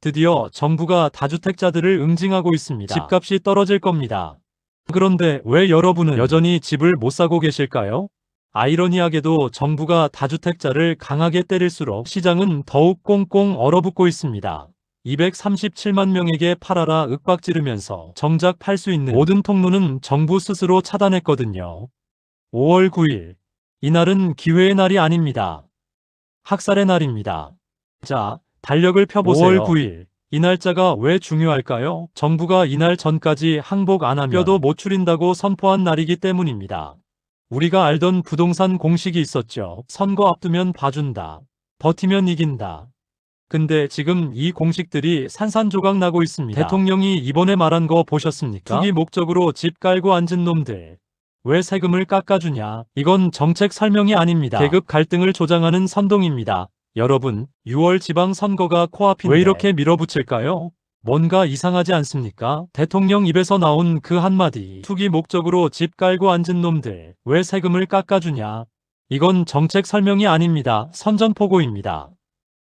드디어 정부가 다주택자들을 응징하고 있습니다. 집값이 떨어질 겁니다. 그런데 왜 여러분은 여전히 집을 못 사고 계실까요? 아이러니하게도 정부가 다주택자를 강하게 때릴수록 시장은 더욱 꽁꽁 얼어붙고 있습니다. 237만 명에게 팔아라 윽박 지르면서 정작 팔 수 있는 모든 통로는 정부 스스로 차단했거든요. 5월 9일. 이날은 기회의 날이 아닙니다. 학살의 날입니다. 자, 달력을 펴보세요. 5월 9일. 이 날짜가 왜 중요할까요? 정부가 이날 전까지 항복 안 하면 뼈도 못 추린다고 선포한 날이기 때문입니다. 우리가 알던 부동산 공식이 있었죠. 선거 앞두면 봐준다. 버티면 이긴다. 근데 지금 이 공식들이 산산조각 나고 있습니다. 대통령이 이번에 말한 거 보셨습니까? 투기 목적으로 집 깔고 앉은 놈들. 왜 세금을 깎아주냐? 이건 정책 설명이 아닙니다. 계급 갈등을 조장하는 선동입니다. 여러분, 6월 지방선거가 코앞인데 왜 이렇게 밀어붙일까요? 뭔가 이상하지 않습니까? 대통령 입에서 나온 그 한마디. 투기 목적으로 집 깔고 앉은 놈들. 왜 세금을 깎아주냐? 이건 정책 설명이 아닙니다. 선전포고입니다.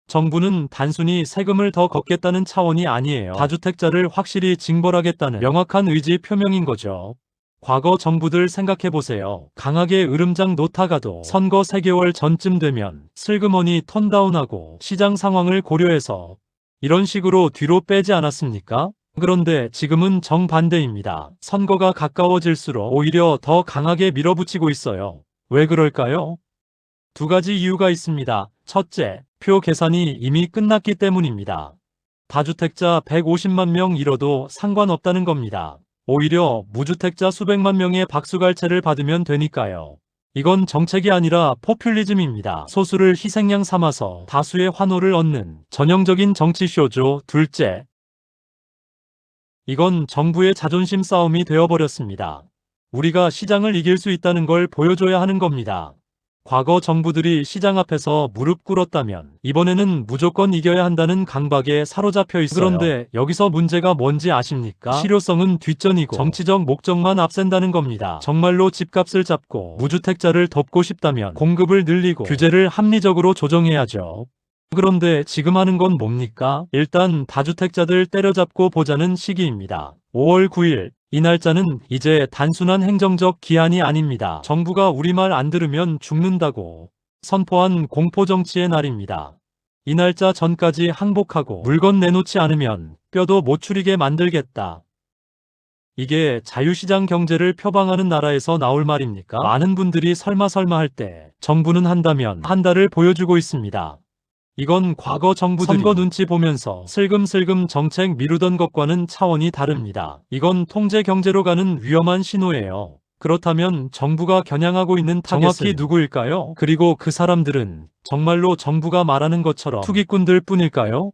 정부는 단순히 세금을 더 걷겠다는 차원이 아니에요. 다주택자를 확실히 징벌하겠다는 명확한 의지 표명인 거죠. 과거 정부들 생각해보세요. 강하게 으름장 놓다가도 선거 3개월 전쯤 되면 슬그머니 턴다운하고 시장 상황을 고려해서 이런 식으로 뒤로 빼지 않았습니까? 그런데 지금은 정반대입니다. 선거가 가까워질수록 오히려 더 강하게 밀어붙이고 있어요. 왜 그럴까요? 두 가지 이유가 있습니다. 첫째, 표 계산이 이미 끝났기 때문입니다. 다주택자 150만 명 잃어도 상관없다는 겁니다. 오히려 무주택자 수백만 명의 박수갈채를 받으면 되니까요. 이건 정책이 아니라 포퓰리즘입니다. 소수를 희생양 삼아서 다수의 환호를 얻는 전형적인 정치쇼죠. 둘째, 이건 정부의 자존심 싸움이 되어버렸습니다. 우리가 시장을 이길 수 있다는 걸 보여줘야 하는 겁니다. 과거 정부들이 시장 앞에서 무릎 꿇었다면 이번에는 무조건 이겨야 한다는 강박에 사로잡혀 있어요. 그런데 여기서 문제가 뭔지 아십니까? 실효성은 뒷전이고 정치적 목적만 앞선다는 겁니다. 정말로 집값을 잡고 무주택자를 덮고 싶다면 공급을 늘리고 규제를 합리적으로 조정해야죠. 그런데 지금 하는 건 뭡니까? 일단 다주택자들 때려잡고 보자는 시기입니다. 5월 9일. 이 날짜는 이제 단순한 행정적 기한이 아닙니다. 정부가 우리 말 안 들으면 죽는다고 선포한 공포정치의 날입니다. 이 날짜 전까지 항복하고 물건 내놓지 않으면 뼈도 못 추리게 만들겠다. 이게 자유시장 경제를 표방하는 나라에서 나올 말입니까? 많은 분들이 설마 할 때 정부는 한다면 한다를 보여주고 있습니다. 이건 과거 정부들이 선거 눈치 보면서 슬금슬금 정책 미루던 것과는 차원이 다릅니다. 이건 통제 경제로 가는 위험한 신호예요. 그렇다면 정부가 겨냥하고 있는 타겟은 정확히 누구일까요? 그리고 그 사람들은 정말로 정부가 말하는 것처럼 투기꾼들 뿐일까요?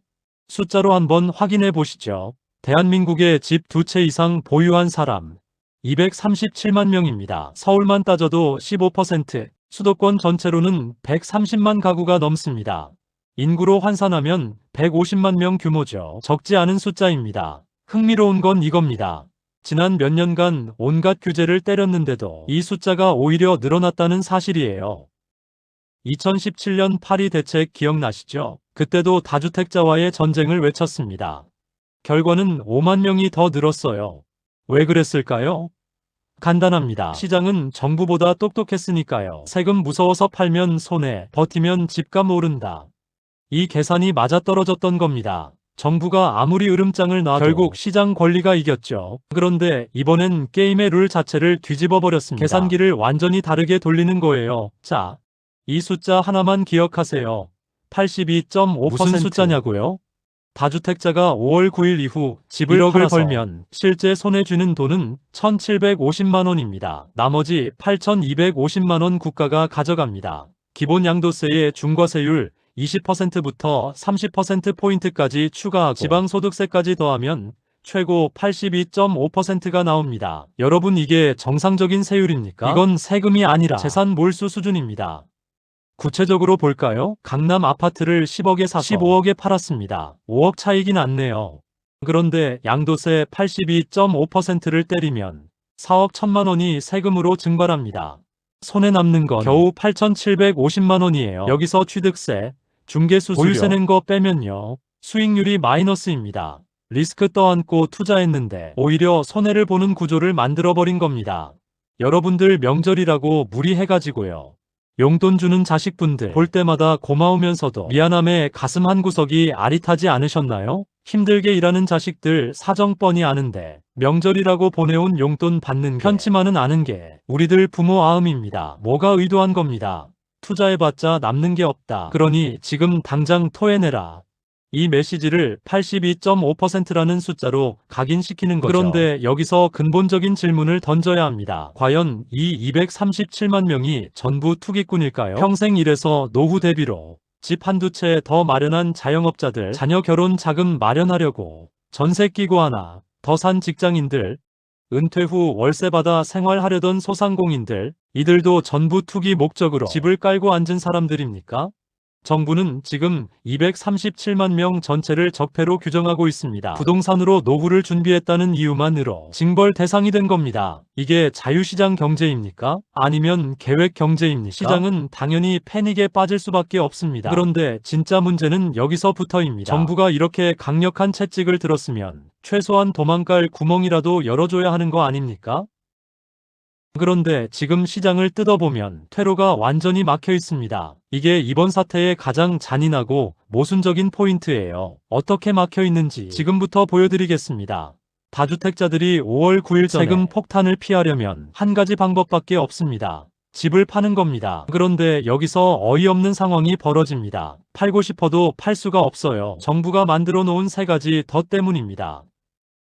숫자로 한번 확인해 보시죠. 대한민국에 집 2채 이상 보유한 사람 237만 명입니다. 서울만 따져도 15%, 수도권 전체로는 130만 가구가 넘습니다. 인구로 환산하면 150만 명 규모죠. 적지 않은 숫자입니다. 흥미로운 건 이겁니다. 지난 몇 년간 온갖 규제를 때렸는데도 이 숫자가 오히려 늘어났다는 사실이에요. 2017년 파리 대책 기억나시죠? 그때도 다주택자와의 전쟁을 외쳤습니다. 결과는 5만 명이 더 늘었어요. 왜 그랬을까요? 간단합니다. 시장은 정부보다 똑똑했으니까요. 세금 무서워서 팔면 손해, 버티면 집값 오른다. 이 계산이 맞아떨어졌던 겁니다. 정부가 아무리 으름장을 놔도 결국 시장 권리가 이겼죠. 그런데 이번엔 게임의 룰 자체를 뒤집어 버렸습니다. 계산기를 완전히 다르게 돌리는 거예요. 자, 이 숫자 하나만 기억하세요. 82.5% 무슨 숫자냐고요? 다주택자가 5월 9일 이후 집을 1억을 벌면 실제 손에 쥐는 돈은 1,750만 원입니다. 나머지 8,250만 원 국가가 가져갑니다. 기본 양도세의 중과세율 20%부터 30%포인트까지 추가하고 지방소득세까지 더하면 최고 82.5%가 나옵니다. 여러분, 이게 정상적인 세율입니까? 이건 세금이 아니라 재산 몰수 수준입니다. 구체적으로 볼까요? 강남 아파트를 10억에 사서 15억에 팔았습니다. 5억 차이긴 않네요. 그런데 양도세 82.5%를 때리면 4억 1천만 원이 세금으로 증발합니다. 손에 남는 건 겨우 8,750만 원이에요. 여기서 취득세, 중개수수료, 보유세 낸 거 빼면요. 수익률이 마이너스입니다. 리스크 떠안고 투자했는데 오히려 손해를 보는 구조를 만들어버린 겁니다. 여러분들 명절이라고 무리해가지고요. 용돈 주는 자식분들 볼 때마다 고마우면서도 미안함에 가슴 한구석이 아릿하지 않으셨나요? 힘들게 일하는 자식들 사정 뻔히 아는데 명절이라고 보내온 용돈 받는 게 편치만은 않은 게 우리들 부모 아음입니다. 뭐가 의도한 겁니다. 투자해봤자 남는 게 없다. 그러니 지금 당장 토해내라. 이 메시지를 82.5%라는 숫자로 각인시키는 거죠. 그런데 여기서 근본적인 질문을 던져야 합니다. 과연 이 237만 명이 전부 투기꾼일까요? 평생 일해서 노후 대비로 집 한두 채 더 마련한 자영업자들, 자녀 결혼 자금 마련하려고 전세 끼고 하나 더 산 직장인들, 은퇴 후 월세 받아 생활하려던 소상공인들, 이들도 전부 투기 목적으로 집을 깔고 앉은 사람들입니까? 정부는 지금 237만 명 전체를 적폐로 규정하고 있습니다. 부동산으로 노후를 준비했다는 이유만으로 징벌 대상이 된 겁니다. 이게 자유시장 경제입니까? 아니면 계획 경제입니까? 시장은 당연히 패닉에 빠질 수밖에 없습니다. 그런데 진짜 문제는 여기서부터입니다. 정부가 이렇게 강력한 채찍을 들었으면 최소한 도망갈 구멍이라도 열어줘야 하는 거 아닙니까? 그런데 지금 시장을 뜯어보면 퇴로가 완전히 막혀 있습니다. 이게 이번 사태의 가장 잔인하고 모순적인 포인트예요. 어떻게 막혀 있는지 지금부터 보여드리겠습니다. 다주택자들이 5월 9일 전에 세금 폭탄을 피하려면 한 가지 방법밖에 없습니다. 집을 파는 겁니다. 그런데 여기서 어이없는 상황이 벌어집니다. 팔고 싶어도 팔 수가 없어요. 정부가 만들어 놓은 세 가지 덫 때문입니다.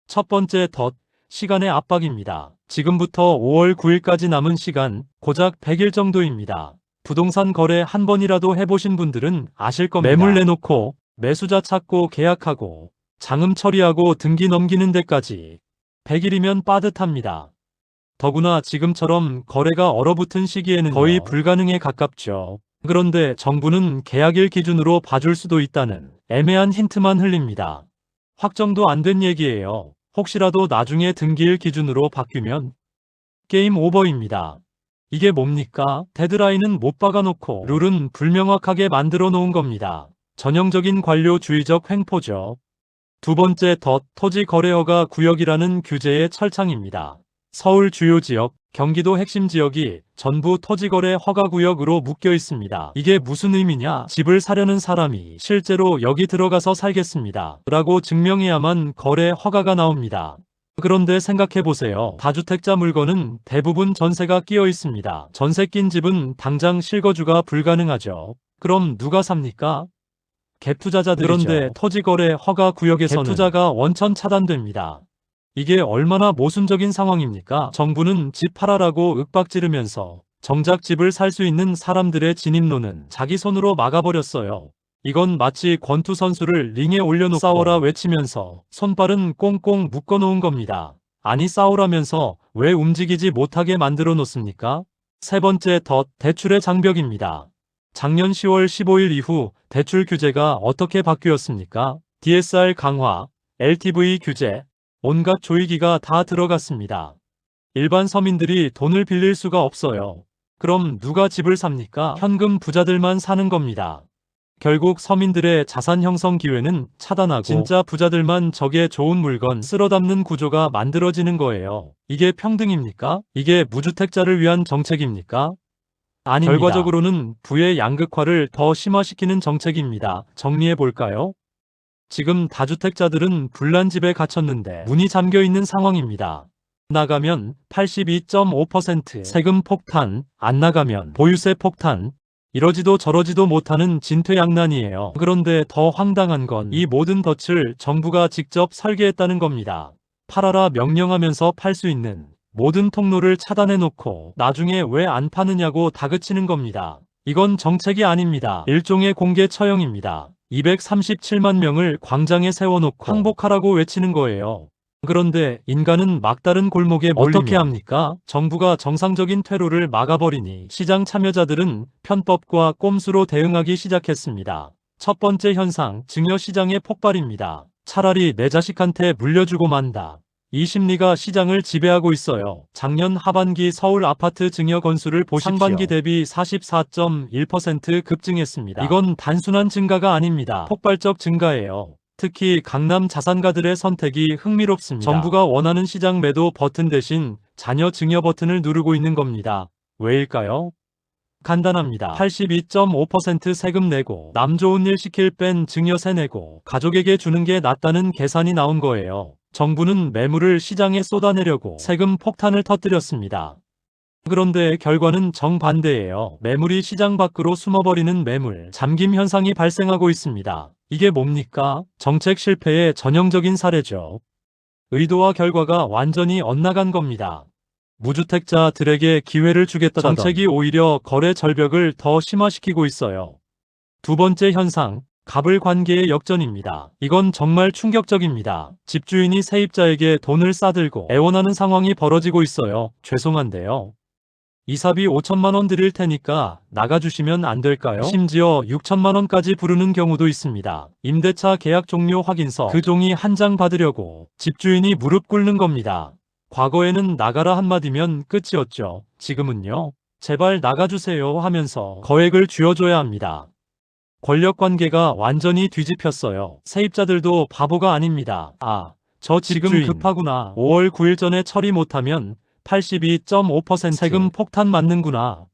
첫 번째 덫, 시간의 압박입니다. 지금부터 5월 9일까지 남은 시간 고작 100일 정도입니다. 부동산 거래 한 번이라도 해보신 분들은 아실 겁니다. 매물 내놓고 매수자 찾고 계약하고 장음 처리하고 등기 넘기는 데까지 100일이면 빠듯합니다. 더구나 지금처럼 거래가 얼어붙은 시기에는 거의 불가능에 가깝죠. 그런데 정부는 계약일 기준으로 봐줄 수도 있다는 애매한 힌트만 흘립니다. 확정도 안 된 얘기예요. 혹시라도 나중에 등기일 기준으로 바뀌면 게임 오버입니다. 이게 뭡니까? 데드라인은 못 박아놓고 룰은 불명확하게 만들어 놓은 겁니다. 전형적인 관료주의적 횡포죠. 두 번째 덫, 토지거래허가 구역이라는 규제의 철창입니다. 서울 주요 지역, 경기도 핵심 지역이 전부 토지거래 허가구역으로 묶여 있습니다. 이게 무슨 의미냐? 집을 사려는 사람이 실제로 여기 들어가서 살겠습니다 라고 증명해야만 거래 허가가 나옵니다. 그런데 생각해보세요. 다주택자 물건은 대부분 전세가 끼어 있습니다. 전세 낀 집은 당장 실거주가 불가능하죠. 그럼 누가 삽니까? 갭투자자들이죠. 그런데 토지거래 허가구역에서는 갭투자가 원천 차단됩니다. 이게 얼마나 모순적인 상황입니까? 정부는 집 팔아라고 윽박지르면서 정작 집을 살 수 있는 사람들의 진입로는 자기 손으로 막아버렸어요. 이건 마치 권투 선수를 링에 올려놓고 싸워라 외치면서 손발은 꽁꽁 묶어놓은 겁니다. 아니 싸우라면서 왜 움직이지 못하게 만들어 놓습니까? 세 번째 덫, 대출의 장벽입니다. 작년 10월 15일 이후 대출 규제가 어떻게 바뀌었습니까? DSR 강화, LTV 규제, 온갖 조이기가 다 들어갔습니다. 일반 서민들이 돈을 빌릴 수가 없어요. 그럼 누가 집을 삽니까? 현금 부자들만 사는 겁니다. 결국 서민들의 자산 형성 기회는 차단하고 진짜 부자들만 적에 좋은 물건 쓸어 담는 구조가 만들어지는 거예요. 이게 평등입니까? 이게 무주택자를 위한 정책입니까? 아닙니다. 결과적으로는 부의 양극화를 더 심화시키는 정책입니다. 정리해볼까요? 지금 다주택자들은 불난집에 갇혔는데 문이 잠겨있는 상황입니다. 나가면 82.5% 세금 폭탄, 안 나가면 보유세 폭탄, 이러지도 저러지도 못하는 진퇴양난이에요. 그런데 더 황당한 건 이 모든 덫을 정부가 직접 설계했다는 겁니다. 팔아라 명령하면서 팔 수 있는 모든 통로를 차단해놓고 나중에 왜 안 파느냐고 다그치는 겁니다. 이건 정책이 아닙니다. 일종의 공개 처형입니다. 237만 명을 광장에 세워놓고 항복하라고 외치는 거예요. 그런데 인간은 막다른 골목에 몰리면 어떻게 합니까? 정부가 정상적인 퇴로를 막아버리니 시장 참여자들은 편법과 꼼수로 대응하기 시작했습니다. 첫 번째 현상, 증여 시장의 폭발입니다. 차라리 내 자식한테 물려주고 만다. 이 심리가 시장을 지배하고 있어요. 작년 하반기 서울 아파트 증여 건수를 보십시오. 상반기 대비 44.1% 급증했습니다. 이건 단순한 증가가 아닙니다. 폭발적 증가예요. 특히 강남 자산가들의 선택이 흥미롭습니다. 정부가 원하는 시장 매도 버튼 대신 자녀 증여 버튼을 누르고 있는 겁니다. 왜일까요? 간단합니다. 82.5% 세금 내고 남 좋은 일 시킬 뺀 증여세 내고 가족에게 주는 게 낫다는 계산이 나온 거예요. 정부는 매물을 시장에 쏟아내려고 세금 폭탄을 터뜨렸습니다. 그런데 결과는 정반대예요. 매물이 시장 밖으로 숨어버리는 매물 잠김 현상이 발생하고 있습니다. 이게 뭡니까? 정책 실패의 전형적인 사례죠. 의도와 결과가 완전히 엇나간 겁니다. 무주택자들에게 기회를 주겠다던 정책이 오히려 거래 절벽을 더 심화시키고 있어요. 두 번째 현상, 갑을 관계의 역전입니다. 이건 정말 충격적입니다. 집주인이 세입자에게 돈을 싸들고 애원하는 상황이 벌어지고 있어요. 죄송한데요. 이사비 5천만 원 드릴 테니까 나가주시면 안 될까요? 심지어 6천만 원까지 부르는 경우도 있습니다. 임대차 계약 종료 확인서 그 종이 한 장 받으려고 집주인이 무릎 꿇는 겁니다. 과거에는 나가라 한마디면 끝이었죠. 지금은요. 제발 나가주세요 하면서 거액을 쥐어줘야 합니다. 권력관계가 완전히 뒤집혔어요. 세입자들도 바보가 아닙니다. 아, 저 지금 집주인 급하구나. 5월 9일 전에 처리 못하면 82.5% 세금 폭탄 맞는구나.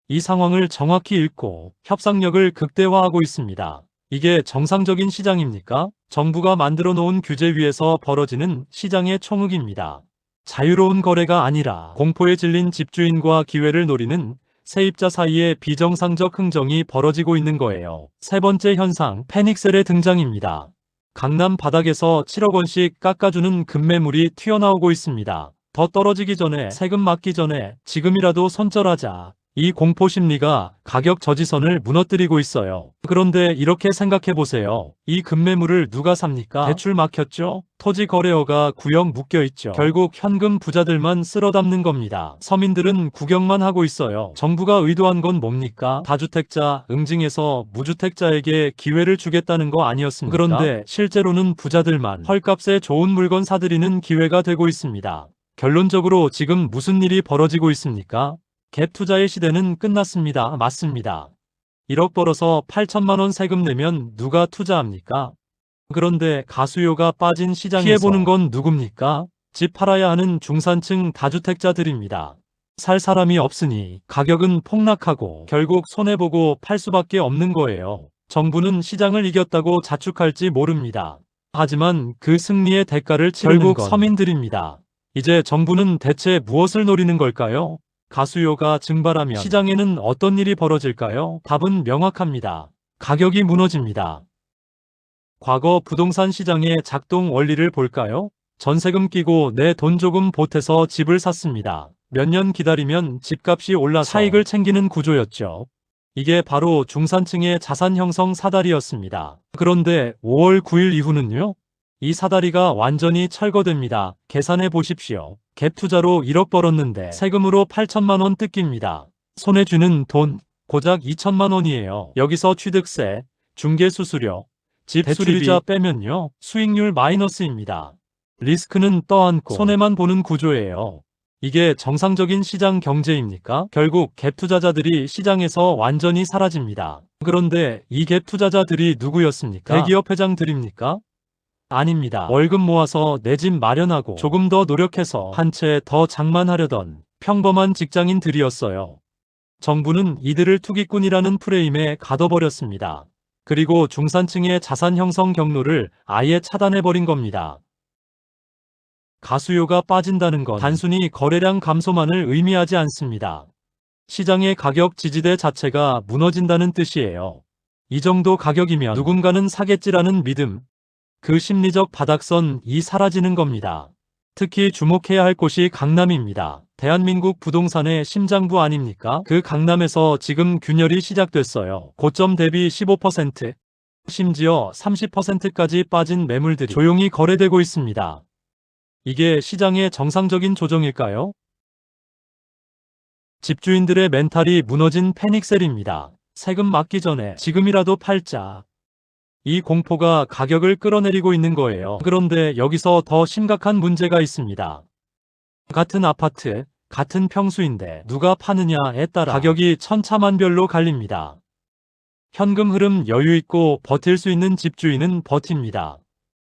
이 상황을 정확히 읽고 협상력을 극대화하고 있습니다. 이게 정상적인 시장입니까? 정부가 만들어 놓은 규제 위에서 벌어지는 시장의 총흙입니다. 자유로운 거래가 아니라 공포에 질린 집주인과 기회를 노리는 세입자 사이에 비정상적 흥정이 벌어지고 있는 거예요. 세 번째 현상, 패닉셀의 등장입니다. 강남 바닥에서 7억 원씩 깎아주는 급매물이 튀어나오고 있습니다. 더 떨어지기 전에, 세금 맞기 전에 지금이라도 손절하자. 이 공포 심리가 가격 저지선을 무너뜨리고 있어요. 그런데 이렇게 생각해보세요. 이 급매물을 누가 삽니까? 대출 막혔죠? 토지 거래어가 구역 묶여있죠. 결국 현금 부자들만 쓸어담는 겁니다. 서민들은 구경만 하고 있어요. 정부가 의도한 건 뭡니까? 다주택자 응징해서 무주택자에게 기회를 주겠다는 거 아니었습니까? 그런데 실제로는 부자들만 헐값에 좋은 물건 사들이는 기회가 되고 있습니다. 결론적으로 지금 무슨 일이 벌어지고 있습니까? 갭 투자의 시대는 끝났습니다. 맞습니다. 1억 벌어서 8천만 원 세금 내면 누가 투자합니까? 그런데 가수요가 빠진 시장에서 피해보는 건 누굽니까? 집 팔아야 하는 중산층 다주택자들입니다. 살 사람이 없으니 가격은 폭락하고 결국 손해보고 팔 수밖에 없는 거예요. 정부는 시장을 이겼다고 자축할지 모릅니다. 하지만 그 승리의 대가를 치르는 결국 서민들입니다. 이제 정부는 대체 무엇을 노리는 걸까요? 가수요가 증발하면 시장에는 어떤 일이 벌어질까요? 답은 명확합니다. 가격이 무너집니다. 과거 부동산 시장의 작동 원리를 볼까요? 전세금 끼고 내 돈 조금 보태서 집을 샀습니다. 몇 년 기다리면 집값이 올라서 차익을 챙기는 구조였죠. 이게 바로 중산층의 자산 형성 사다리였습니다. 그런데 5월 9일 이후는요? 이 사다리가 완전히 철거됩니다. 계산해 보십시오. 갭 투자로 1억 벌었는데 세금으로 8천만 원 뜯깁니다. 손에 쥐는 돈 고작 2천만 원이에요. 여기서 취득세, 중개수수료, 집 대출이자 빼면요. 수익률 마이너스입니다. 리스크는 떠안고 손해만 보는 구조예요. 이게 정상적인 시장 경제입니까? 결국 갭 투자자들이 시장에서 완전히 사라집니다. 그런데 이 갭 투자자들이 누구였습니까? 대기업 회장들입니까? 아닙니다. 월급 모아서 내 집 마련하고 조금 더 노력해서 한 채 더 장만하려던 평범한 직장인들이었어요. 정부는 이들을 투기꾼이라는 프레임에 가둬버렸습니다. 그리고 중산층의 자산 형성 경로를 아예 차단해버린 겁니다. 가수요가 빠진다는 건 단순히 거래량 감소만을 의미하지 않습니다. 시장의 가격 지지대 자체가 무너진다는 뜻이에요. 이 정도 가격이면 누군가는 사겠지라는 믿음, 그 심리적 바닥선이 사라지는 겁니다. 특히 주목해야 할 곳이 강남입니다. 대한민국 부동산의 심장부 아닙니까? 그 강남에서 지금 균열이 시작됐어요. 고점 대비 15%, 심지어 30%까지 빠진 매물들이 조용히 거래되고 있습니다. 이게 시장의 정상적인 조정일까요? 집주인들의 멘탈이 무너진 패닉셀입니다. 세금 맞기 전에 지금이라도 팔자. 이 공포가 가격을 끌어내리고 있는 거예요. 그런데 여기서 더 심각한 문제가 있습니다. 같은 아파트, 같은 평수인데 누가 파느냐에 따라 가격이 천차만별로 갈립니다. 현금 흐름 여유 있고 버틸 수 있는 집주인은 버팁니다.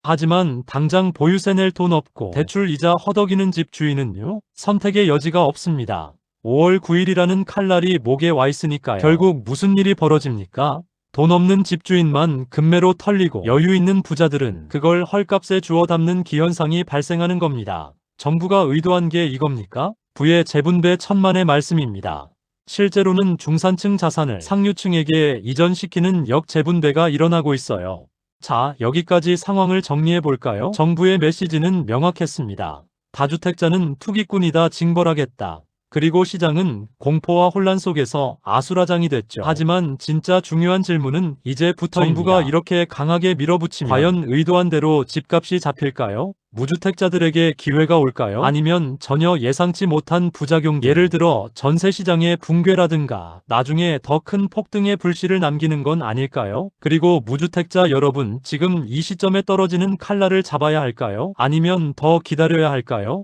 하지만 당장 보유세 낼 돈 없고 대출 이자 허덕이는 집주인은요? 선택의 여지가 없습니다. 5월 9일이라는 칼날이 목에 와 있으니까요. 결국 무슨 일이 벌어집니까? 돈 없는 집주인만 금매로 털리고 여유 있는 부자들은 그걸 헐값에 주워 담는 기현상이 발생하는 겁니다. 정부가 의도한 게 이겁니까? 부의 재분배 천만의 말씀입니다. 실제로는 중산층 자산을 상류층에게 이전시키는 역재분배가 일어나고 있어요. 자, 여기까지 상황을 정리해 볼까요? 정부의 메시지는 명확했습니다. 다주택자는 투기꾼이다 징벌하겠다. 그리고 시장은 공포와 혼란 속에서 아수라장이 됐죠. 하지만 진짜 중요한 질문은 이제부터입니다. 정부가 이렇게 강하게 밀어붙이면 과연 의도한 대로 집값이 잡힐까요? 무주택자들에게 기회가 올까요? 아니면 전혀 예상치 못한 부작용, 예를 들어 전세시장의 붕괴라든가 나중에 더 큰 폭등의 불씨를 남기는 건 아닐까요? 그리고 무주택자 여러분, 지금 이 시점에 떨어지는 칼날을 잡아야 할까요? 아니면 더 기다려야 할까요?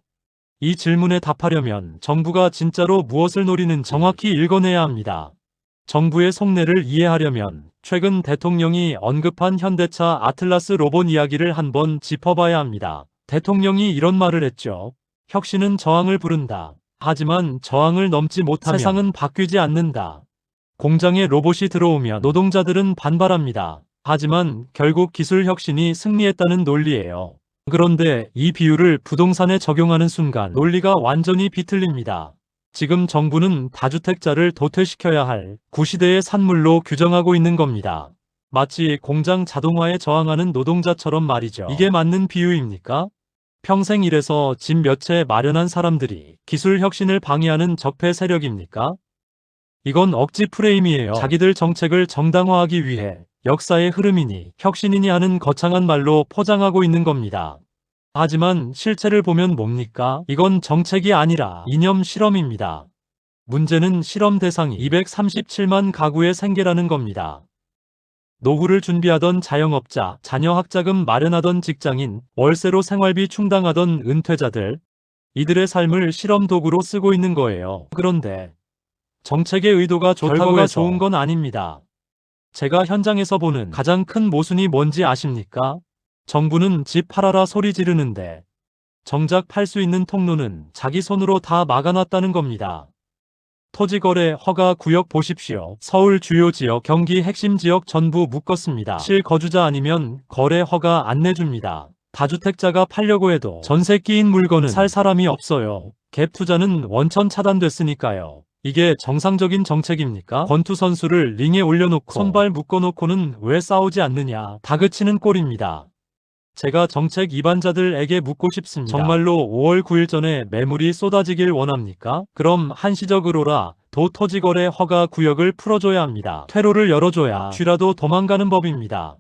이 질문에 답하려면 정부가 진짜로 무엇을 노리는지 정확히 읽어내야 합니다. 정부의 속내를 이해하려면 최근 대통령이 언급한 현대차 아틀라스 로봇 이야기를 한번 짚어봐야 합니다. 대통령이 이런 말을 했죠. 혁신은 저항을 부른다. 하지만 저항을 넘지 못하면 세상은 바뀌지 않는다. 공장에 로봇이 들어오면 노동자들은 반발합니다. 하지만 결국 기술 혁신이 승리했다는 논리예요. 그런데 이 비유를 부동산에 적용하는 순간 논리가 완전히 비틀립니다. 지금 정부는 다주택자를 도태시켜야 할 구시대의 산물로 규정하고 있는 겁니다. 마치 공장 자동화에 저항하는 노동자처럼 말이죠. 이게 맞는 비유입니까? 평생 일해서 집 몇 채 마련한 사람들이 기술 혁신을 방해하는 적폐 세력입니까? 이건 억지 프레임이에요. 자기들 정책을 정당화하기 위해 역사의 흐름이니 혁신이니 하는 거창한 말로 포장하고 있는 겁니다. 하지만 실체를 보면 뭡니까? 이건 정책이 아니라 이념 실험입니다. 문제는 실험 대상이 237만 가구의 생계라는 겁니다. 노후를 준비하던 자영업자, 자녀 학자금 마련하던 직장인, 월세로 생활비 충당하던 은퇴자들, 이들의 삶을 실험 도구로 쓰고 있는 거예요. 그런데 정책의 의도가 좋다고 해서 좋은 건 아닙니다. 제가 현장에서 보는 가장 큰 모순이 뭔지 아십니까? 정부는 집 팔아라 소리 지르는데 정작 팔 수 있는 통로는 자기 손으로 다 막아놨다는 겁니다. 토지거래 허가 구역 보십시오. 서울 주요 지역, 경기 핵심 지역 전부 묶었습니다. 실거주자 아니면 거래 허가 안 내줍니다. 다주택자가 팔려고 해도 전세 끼인 물건은 살 사람이 없어요. 갭 투자는 원천 차단됐으니까요. 이게 정상적인 정책입니까? 권투 선수를 링에 올려놓고 손발 묶어놓고는 왜 싸우지 않느냐 다그치는 꼴입니다. 제가 정책 이반자들에게 묻고 싶습니다. 정말로 5월 9일 전에 매물이 쏟아지길 원합니까? 그럼 한시적으로라 도 토지거래 허가 구역을 풀어줘야 합니다. 퇴로를 열어줘야 쥐라도 도망가는 법입니다.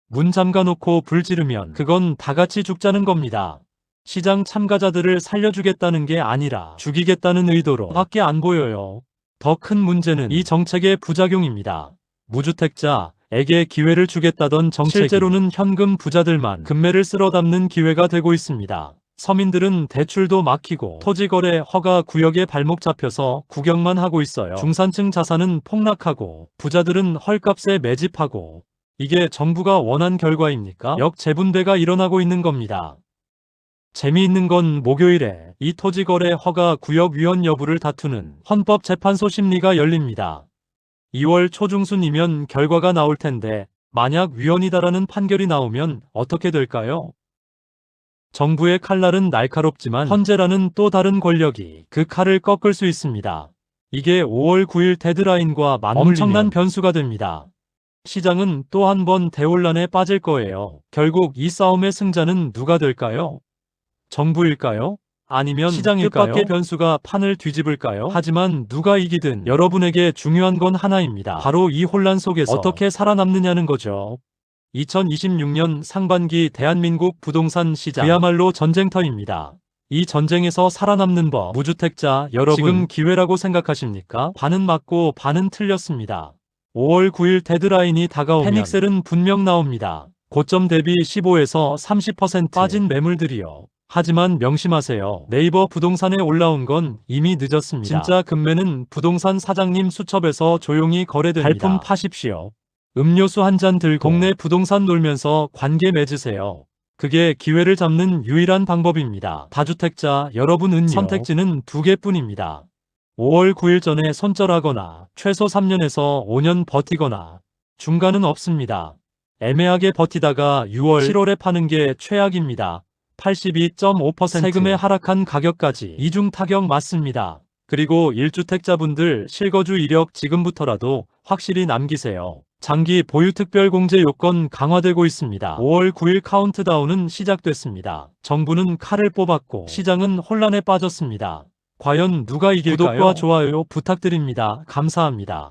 문 잠가놓고 불 지르면 그건 다같이 죽자는 겁니다. 시장 참가자들을 살려주겠다는 게 아니라 죽이겠다는 의도로 밖에 안 보여요. 더 큰 문제는 이 정책의 부작용입니다. 무주택자에게 기회를 주겠다던 정책이 실제로는 현금 부자들만 금매를 쓸어 담는 기회가 되고 있습니다. 서민들은 대출도 막히고 토지거래 허가 구역에 발목 잡혀서 구경만 하고 있어요. 중산층 자산은 폭락하고 부자들은 헐값에 매집하고 이게 정부가 원한 결과입니까? 역재분배가 일어나고 있는 겁니다. 재미있는 건 목요일에 이 토지거래 허가 구역 위헌 여부를 다투는 헌법재판소 심리가 열립니다. 2월 초중순이면 결과가 나올 텐데 만약 위헌이다라는 판결이 나오면 어떻게 될까요? 정부의 칼날은 날카롭지만 헌재라는 또 다른 권력이 그 칼을 꺾을 수 있습니다. 이게 5월 9일 데드라인과 맞물리면 엄청난 변수가 됩니다. 시장은 또 한 번 대혼란에 빠질 거예요. 결국 이 싸움의 승자는 누가 될까요? 정부일까요? 아니면 시장일까요? 뜻밖의 변수가 판을 뒤집을까요? 하지만 누가 이기든 여러분에게 중요한 건 하나입니다. 바로 이 혼란 속에서 어떻게 살아남느냐는 거죠. 2026년 상반기 대한민국 부동산 시장 그야말로 전쟁터입니다. 이 전쟁에서 살아남는 법, 무주택자 여러분 지금 기회라고 생각하십니까? 반은 맞고 반은 틀렸습니다. 5월 9일 데드라인이 다가오면 패닉셀은 분명 나옵니다. 고점 대비 15에서 30% 빠진 매물들이요. 하지만 명심하세요. 네이버 부동산에 올라온 건 이미 늦었습니다. 진짜 금매는 부동산 사장님 수첩에서 조용히 거래됩니다. 발품 파십시오. 음료수 한 잔 들고 동네 부동산 놀면서 관계 맺으세요. 그게 기회를 잡는 유일한 방법입니다. 다주택자 여러분은요. 선택지는 두 개뿐입니다. 5월 9일 전에 손절하거나 최소 3년에서 5년 버티거나 중간은 없습니다. 애매하게 버티다가 6월, 7월에 파는 게 최악입니다. 82.5% 세금에 하락한 가격까지 이중 타격 맞습니다. 그리고 1주택자분들 실거주 이력 지금부터라도 확실히 남기세요. 장기 보유 특별공제 요건 강화되고 있습니다. 5월 9일 카운트다운은 시작됐습니다. 정부는 칼을 뽑았고 시장은 혼란에 빠졌습니다. 과연 누가 이길까요? 구독과 좋아요 부탁드립니다. 감사합니다.